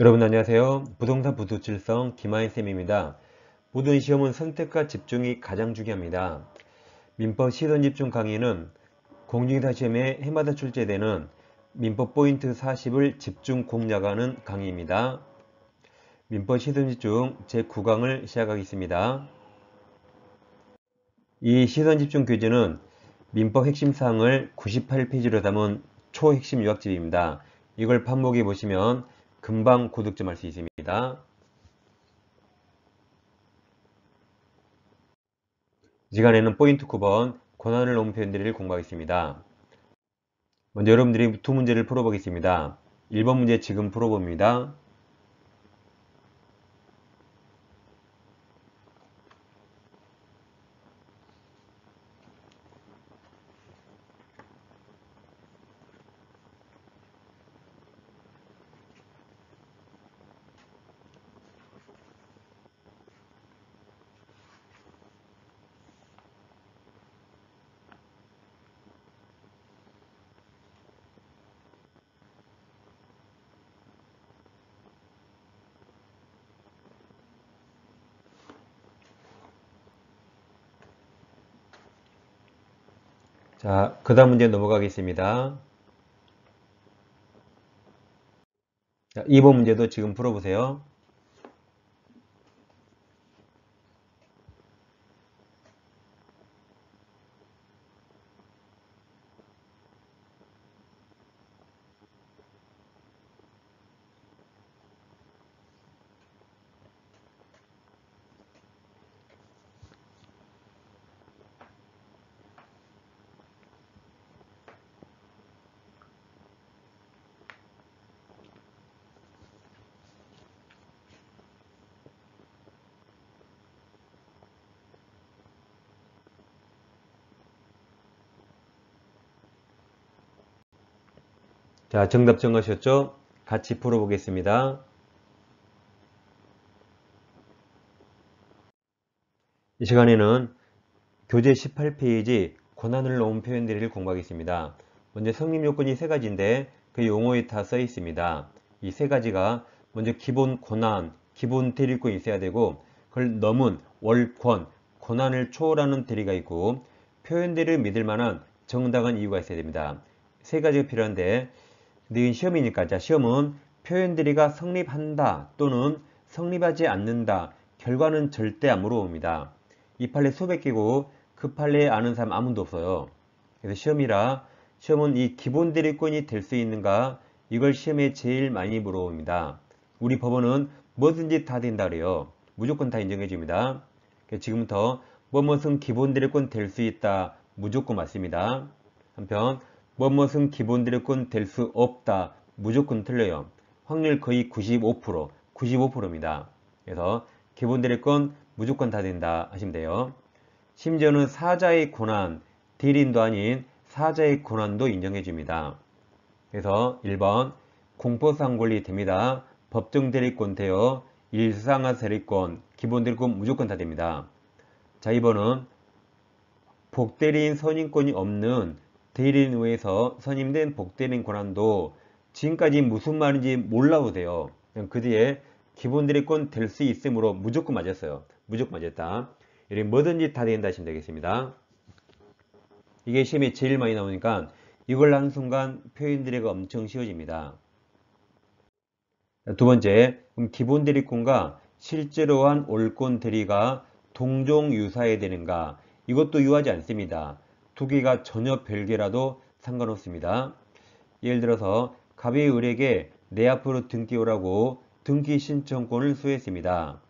여러분 안녕하세요. 부동산 부두칠성 김하인쌤입니다. 모든 시험은 선택과 집중이 가장 중요합니다. 민법 시선집중 강의는 공중기사 시험에 해마다 출제되는 민법 포인트 40을 집중 공략하는 강의입니다. 민법 시선집중 제9강을 시작하겠습니다. 이 시선집중 퀴즈는 민법 핵심사항을 98페이지로 담은 초핵심 요약집입니다. 이걸 반복해 보시면 금방 고득점할 수 있습니다. 이 시간에는 포인트 9번 권한을 놓은 표현들을 공부하겠습니다. 먼저 여러분들이 두 문제를 풀어보겠습니다. 1번 문제 지금 풀어봅니다. 자, 그 다음 문제 넘어가겠습니다. 자, 2번 문제도 지금 풀어보세요. 자, 정답 정하셨죠? 같이 풀어보겠습니다. 이 시간에는 교재 18페이지 권한을 놓은 표현들을 공부하겠습니다. 먼저 성립 요건이 세 가지인데 그 용어에 다 써 있습니다. 이 세 가지가 먼저 기본 권한, 기본 대리권이 있어야 되고 그걸 넘은 월권, 권한을 초월하는 대리가 있고 표현들을 믿을 만한 정당한 이유가 있어야 됩니다. 세 가지가 필요한데 근데 이건 시험이니까 자 시험은 표현 대리가 성립한다 또는 성립하지 않는다 결과는 절대 안 물어봅니다. 이 판례 수백 개고 그 판례 아는 사람 아무도 없어요. 그래서 시험이라 시험은 이 기본 대리권이 될 수 있는가 이걸 시험에 제일 많이 물어봅니다. 우리 법원은 뭐든지 다 된다 그래요. 무조건 다 인정해 줍니다. 지금부터 뭐뭇은 기본 대리권 될 수 있다 무조건 맞습니다. 한편 뭐뭇은 기본 대리권 될 수 없다 무조건 틀려요. 확률 거의 95%, 95%입니다. 그래서 기본 대리권 무조건 다 된다 하시면 돼요. 심지어는 사자의 권한, 대리인도 아닌 사자의 권한도 인정해 줍니다. 그래서 1번 공포상 권리 됩니다. 법정 대리권 돼요. 일상화 대리권, 기본 대리권 무조건 다 됩니다. 자 2번은 복대리인 선임권이 없는 대리인 의해서 선임된 복대리인 권한도 지금까지 무슨 말인지 몰라도 돼요. 그 뒤에 기본 대리권 될 수 있으므로 무조건 맞았어요. 무조건 맞았다. 이렇게 뭐든지 다 된다 하시면 되겠습니다. 이게 시험에 제일 많이 나오니까 이걸 하는 순간 표현들이가 엄청 쉬워집니다. 두 번째, 그럼 기본 대리권과 실제로 한 올권 대리가 동종유사해야 되는가? 이것도 유하지 않습니다. 두 개가 전혀 별개라도 상관없습니다. 예를 들어서 갑이 을에게 내 앞으로 등기 오라고 등기 신청권을 수했습니다.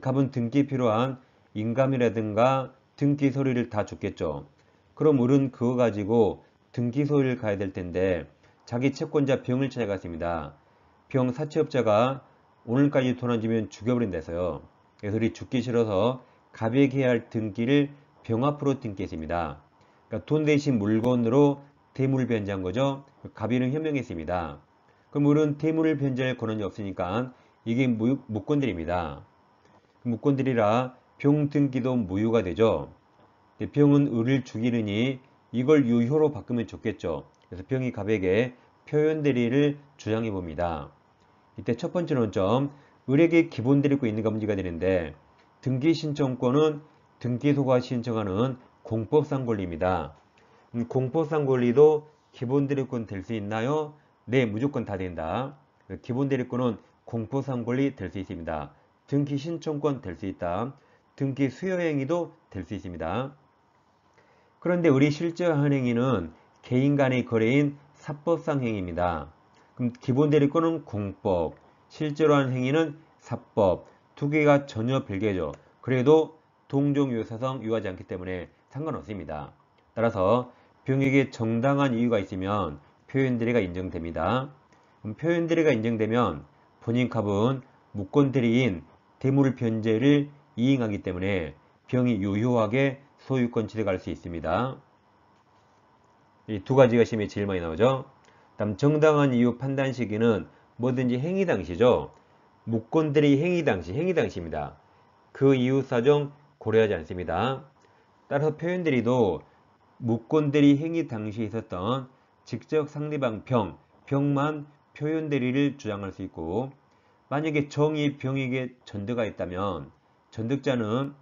갑은 등기 필요한 인감이라든가 등기 서류를 다 줬겠죠. 그럼 을은 그거 가지고 등기 서류를 가야 될 텐데 자기 채권자 병을 찾아갔습니다. 병 사채업자가 오늘까지 돈 안 주면 죽여버린다 해서요. 그래서 우리 죽기 싫어서 갑에게 해야 할 등기를 병 앞으로 등기했습니다. 그러니까 돈 대신 물건으로 대물을 변제한 거죠. 갑이는 현명했습니다. 그럼 을은 대물을 변제할 권한이 없으니까 이게 무권들입니다. 무권들이라 병 등기도 무효가 되죠. 병은 을을 죽이느니 이걸 유효로 바꾸면 좋겠죠. 그래서 병이 갑에게 표현 대리를 주장해 봅니다. 이때 첫 번째 논점, 을에게 기본 대리권 있는가 문제가 되는데 등기 신청권은 등기소가 신청하는 공법상 권리입니다. 공법상 권리도 기본 대리권 될 수 있나요? 네, 무조건 다 된다. 기본 대리권은 공법상 권리 될 수 있습니다. 등기 신청권 될 수 있다. 등기 수여 행위도 될 수 있습니다. 그런데 우리 실제 한 행위는 개인 간의 거래인 사법상 행위입니다. 그럼 기본 대리권은 공법, 실제로 한 행위는 사법, 두 개가 전혀 별개죠. 그래도 동종유사성 유하지 않기 때문에 상관없습니다. 따라서 병역에 정당한 이유가 있으면 표현대리가 인정됩니다. 그럼 표현대리가 인정되면 본인값은 무권대리인 대물 변제를 이행하기 때문에 병이 유효하게 소유권 취득할 수 있습니다. 이 두 가지가 시험에 제일 많이 나오죠. 다음 정당한 이유 판단 시기는 뭐든지 행위 당시죠. 무권대리 행위 당시입니다. 그 이유 사정 고려하지 않습니다. 따라서 표현대리도 무권대리 행위 당시에 있었던 직접 상대방 병만 표현대리를 주장할 수 있고, 만약에 정이 병에게 전득가 있다면 전득자는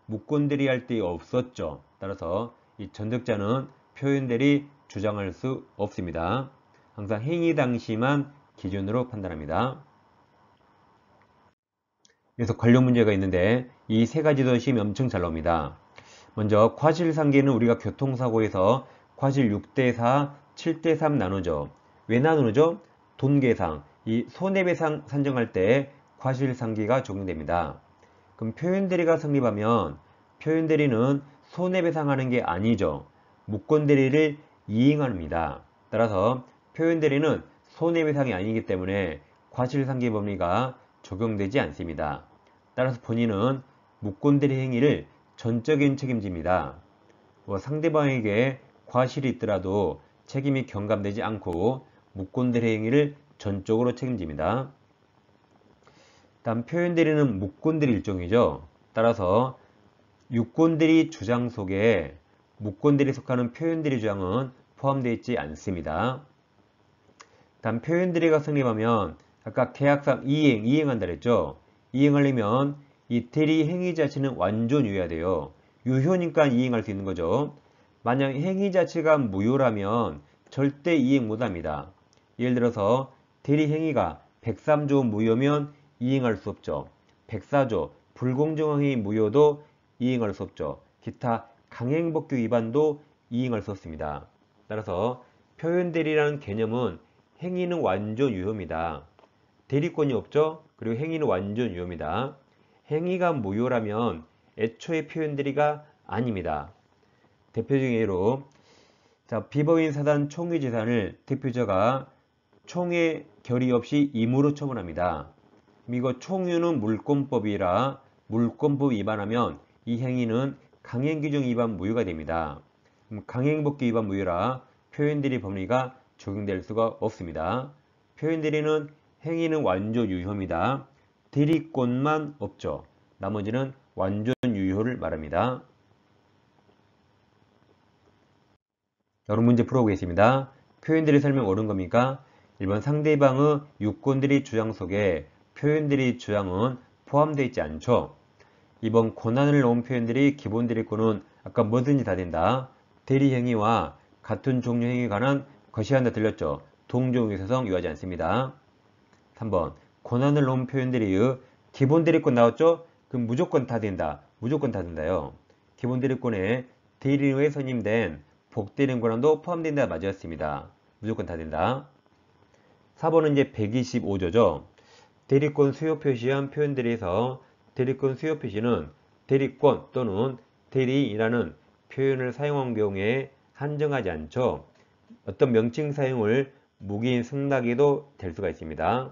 무권대리 할 때 없었죠. 따라서 이 전득자는 표현대리 주장할 수 없습니다. 항상 행위 당시만 기준으로 판단합니다. 그래서 관련 문제가 있는데 이 세 가지도 시험이 엄청 잘 나옵니다. 먼저 과실상계는 우리가 교통사고에서 과실 6대4, 7대3 나누죠. 왜 나누죠? 돈계상, 이 손해배상 산정할 때 과실상계가 적용됩니다. 그럼 표현대리가 성립하면 표현대리는 손해배상하는 게 아니죠. 무권대리를 이행합니다. 따라서 표현대리는 손해배상이 아니기 때문에 과실상계 법리가 적용되지 않습니다. 따라서 본인은 무권대리 행위를 전적인 책임집니다. 상대방에게 과실이 있더라도 책임이 경감되지 않고 무권대리 행위를 전적으로 책임집니다. 다음 표현대리는 무권대리 일종이죠. 따라서 유권대리 주장 속에 무권대리 속하는 표현대리 주장은 포함되어 있지 않습니다. 다음 표현대리가 성립하면 아까 계약상 이행한다 그랬죠. 이행하려면 이 대리 행위 자체는 완전 유효해야 돼요. 유효니까 이행할 수 있는 거죠. 만약 행위 자체가 무효라면 절대 이행 못합니다. 예를 들어서 대리 행위가 103조 무효면 이행할 수 없죠. 104조 불공정한 행위 무효도 이행할 수 없죠. 기타 강행법규 위반도 이행할 수 없습니다. 따라서 표현대리라는 개념은 행위는 완전 유효입니다. 대리권이 없죠? 그리고 행위는 완전 유효입니다. 행위가 무효라면 애초에 표현대리가 아닙니다. 대표적인 예로 비법인 사단 총위 재산을 대표자가 총회 결의 없이 임으로 처분합니다. 이거 총유는 물권법이라 물권법 위반하면 이 행위는 강행규정 위반 무효가 됩니다. 강행법규 위반 무효라 표현대리 법리가 적용될 수가 없습니다. 표현대리는 행위는 완전 유효입니다. 대리권만 없죠. 나머지는 완전 유효를 말합니다. 여러분 문제 풀어보겠습니다. 표현대리 설명 옳은 겁니까? 1번 상대방의 유권대리 주장 속에 표현대리 주장은 포함되어 있지 않죠. 2번 권한을 놓은 표현들이 기본 대리권은 아까 뭐든지 다 된다. 대리 행위와 같은 종류 행위에 관한 것이 한다 들렸죠. 동종유사성 유하지 않습니다. 3번 권한을 놓은 표현들이 기본 대리권 나왔죠? 그럼 무조건 다 된다. 무조건 다 된다요. 기본 대리권에 대리인에 선임된 복대리인 권한도 포함된다. 맞았습니다. 무조건 다 된다. 4번은 이제 125조죠. 대리권 수요 표시한 표현들에서 대리권 수요 표시는 대리권 또는 대리인이라는 표현을 사용한 경우에 한정하지 않죠. 어떤 명칭 사용을 무기인 승낙에도 될 수가 있습니다.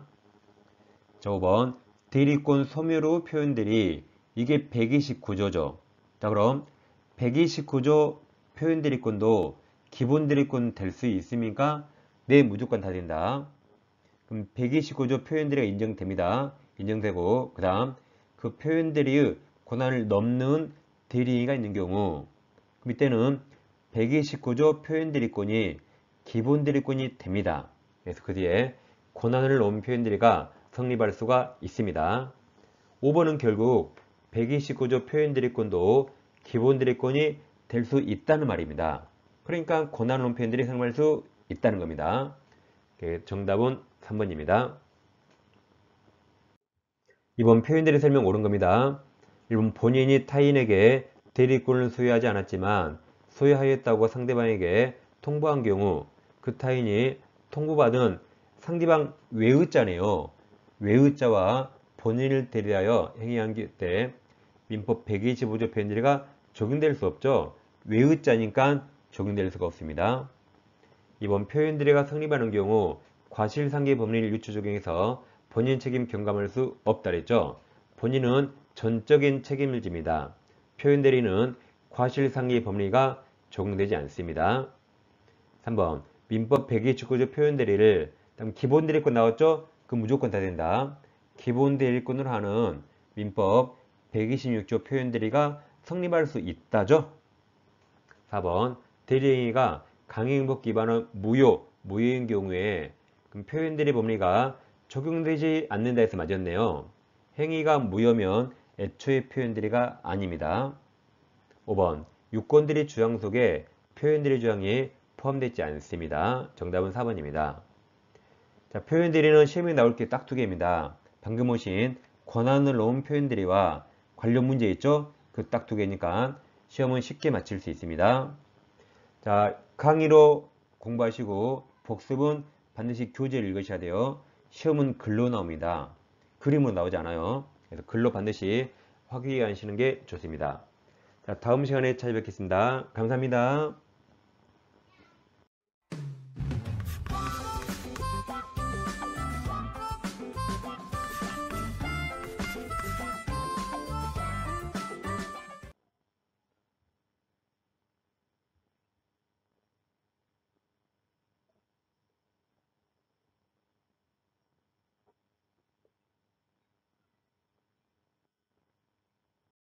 자, 5번 대리권 소멸 표현들이 이게 129조죠. 자, 그럼 129조 표현 대리권도 기본 대리권 될 수 있습니까? 네, 무조건 다 된다. 그럼 129조 표현대리가 인정됩니다. 인정되고 그 다음 그 표현대리의 권한을 넘는 대리가 있는 경우 그럼 이때는 129조 표현대리권이 기본대리권이 됩니다. 그래서 그 뒤에 권한을 넘은 표현대리가 성립할 수가 있습니다. 5번은 결국 129조 표현대리권도 기본대리권이 될 수 있다는 말입니다. 그러니까 권한론 표현들이 성립할 수 있다는 겁니다. 정답은 3번입니다. 이번 표현들의 설명 옳은 겁니다. 1번 본인이 타인에게 대리권을 소유하지 않았지만 소유하였다고 상대방에게 통보한 경우 그 타인이 통보받은 상대방 외의자네요. 외의자와 본인을 대리하여 행위한 때 민법 125조 표현들이가 적용될 수 없죠. 외의자니까 적용될 수가 없습니다. 이번 표현들이가 성립하는 경우 과실상계 법리를 유추 적용해서 본인 책임 경감할 수 없다 그랬죠. 본인은 전적인 책임을 집니다. 표현대리는 과실상계 법리가 적용되지 않습니다. 3번 민법 129조 표현대리를 기본대리권 나왔죠? 그 무조건 다 된다. 기본대리권으로 하는 민법 126조 표현대리가 성립할 수 있다죠? 4번 대리행위가 강행법 기반의 무효인 경우에 그럼 표현대리 법리가 적용되지 않는다 해서 맞았네요. 행위가 무효면 애초에 표현대리가 아닙니다. 5번 유권대리 주장 속에 표현대리 주장이 포함되지 않습니다. 정답은 4번입니다. 자, 표현대리는 시험에 나올 게 딱 두 개입니다. 방금 오신 권한을 놓은 표현대리와 관련 문제 있죠? 그 딱 두 개니까 시험은 쉽게 맞힐 수 있습니다. 자, 강의로 공부하시고 복습은 반드시 교재를 읽으셔야 돼요. 시험은 글로 나옵니다. 그림으로 나오지 않아요. 그래서 글로 반드시 확인하시는 게 좋습니다. 자, 다음 시간에 찾아뵙겠습니다. 감사합니다.